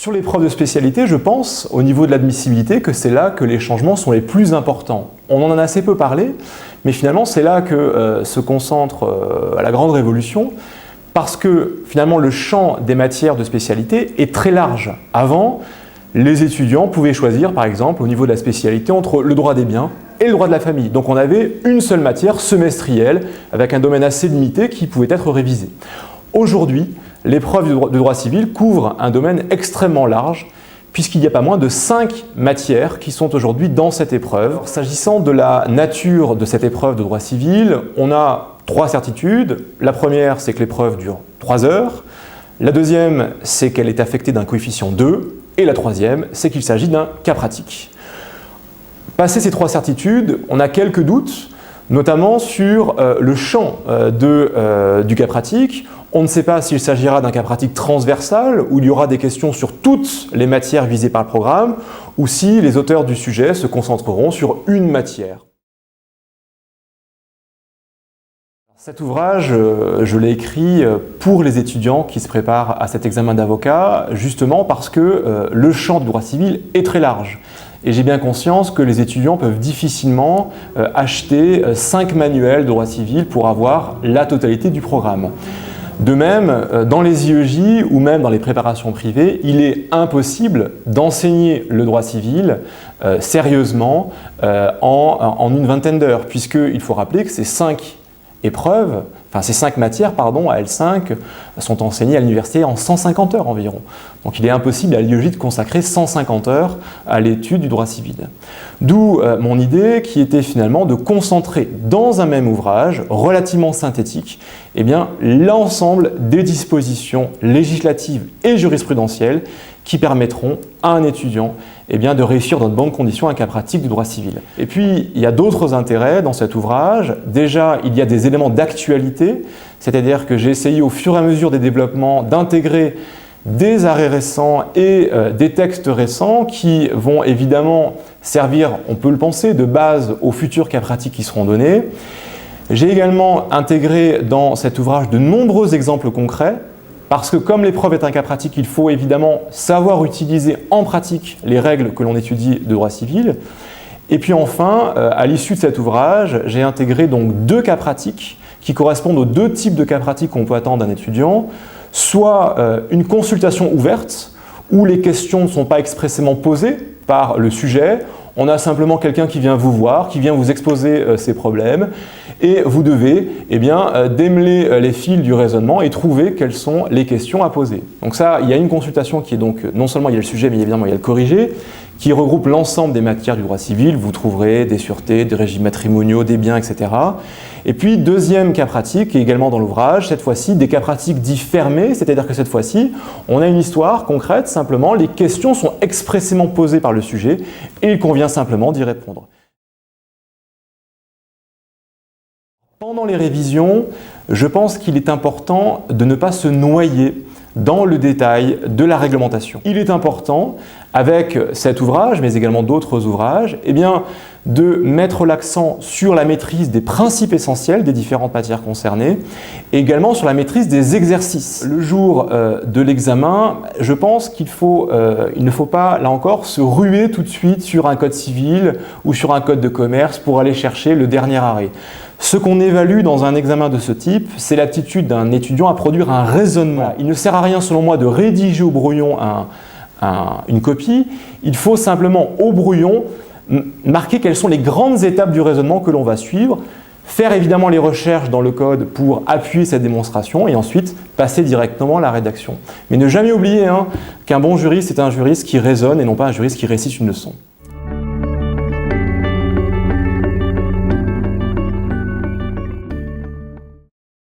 Sur les preuves de spécialité, je pense, au niveau de l'admissibilité, que c'est là que les changements sont les plus importants. On en a assez peu parlé, mais finalement c'est là que se concentre la grande révolution, parce que finalement le champ des matières de spécialité est très large. Avant, les étudiants pouvaient choisir, par exemple, au niveau de la spécialité, entre le droit des biens et le droit de la famille. Donc on avait une seule matière semestrielle, avec un domaine assez limité qui pouvait être révisé. Aujourd'hui, l'épreuve de droit civil couvre un domaine extrêmement large, puisqu'il n'y a pas moins de 5 matières qui sont aujourd'hui dans cette épreuve. S'agissant de la nature de cette épreuve de droit civil, on a 3 certitudes. La première, c'est que l'épreuve dure 3 heures. La deuxième, c'est qu'elle est affectée d'un coefficient 2. Et la troisième, c'est qu'il s'agit d'un cas pratique. Passé ces 3 certitudes, on a quelques doutes, notamment sur le champ du cas pratique. On ne sait pas s'il s'agira d'un cas pratique transversal, où il y aura des questions sur toutes les matières visées par le programme, ou si les auteurs du sujet se concentreront sur une matière. Cet ouvrage, je l'ai écrit pour les étudiants qui se préparent à cet examen d'avocat, justement parce que le champ du droit civil est très large. Et j'ai bien conscience que les étudiants peuvent difficilement acheter 5 manuels de droit civil pour avoir la totalité du programme. De même, dans les IEJ ou même dans les préparations privées, il est impossible d'enseigner le droit civil sérieusement en une vingtaine d'heures, puisqu'il faut rappeler que ces 5 matières à L5 sont enseignées à l'université en 150 heures environ. Donc il est impossible à l'IEJ de consacrer 150 heures à l'étude du droit civil. D'où mon idée qui était finalement de concentrer dans un même ouvrage relativement synthétique l'ensemble des dispositions législatives et jurisprudentielles qui permettront à un étudiant de réussir dans de bonnes conditions un cas pratique du droit civil. Et puis, il y a d'autres intérêts dans cet ouvrage. Déjà, il y a des éléments d'actualité, c'est-à-dire que j'ai essayé au fur et à mesure des développements d'intégrer des arrêts récents et des textes récents qui vont évidemment servir, on peut le penser, de base aux futurs cas pratiques qui seront donnés. J'ai également intégré dans cet ouvrage de nombreux exemples concrets, parce que comme l'épreuve est un cas pratique, il faut évidemment savoir utiliser en pratique les règles que l'on étudie de droit civil. Et puis enfin, à l'issue de cet ouvrage, j'ai intégré donc 2 cas pratiques qui correspondent aux 2 types de cas pratiques qu'on peut attendre d'un étudiant, soit une consultation ouverte, où les questions ne sont pas expressément posées par le sujet. On a simplement quelqu'un qui vient vous voir, qui vient vous exposer ses problèmes, et vous devez démêler les fils du raisonnement et trouver quelles sont les questions à poser. Donc ça, il y a une consultation qui est donc, non seulement il y a le sujet, mais évidemment il y a le corrigé, qui regroupe l'ensemble des matières du droit civil. Vous trouverez des sûretés, des régimes matrimoniaux, des biens, etc. Et puis, deuxième cas pratique, et également dans l'ouvrage, cette fois-ci, des cas pratiques dits fermés, c'est-à-dire que cette fois-ci, on a une histoire concrète, simplement, les questions sont expressément posées par le sujet et il convient simplement d'y répondre. Pendant les révisions, je pense qu'il est important de ne pas se noyer dans le détail de la réglementation. Il est important, avec cet ouvrage, mais également d'autres ouvrages, de mettre l'accent sur la maîtrise des principes essentiels des différentes matières concernées et également sur la maîtrise des exercices. Le jour de l'examen, je pense qu'il ne faut pas, là encore, se ruer tout de suite sur un code civil ou sur un code de commerce pour aller chercher le dernier arrêt. Ce qu'on évalue dans un examen de ce type, c'est l'aptitude d'un étudiant à produire un raisonnement. Il ne sert à rien, selon moi, de rédiger au brouillon une copie. Il faut simplement, au brouillon, marquer quelles sont les grandes étapes du raisonnement que l'on va suivre, faire évidemment les recherches dans le code pour appuyer cette démonstration et ensuite passer directement à la rédaction. Mais ne jamais oublier qu'un bon juriste est un juriste qui raisonne et non pas un juriste qui récite une leçon.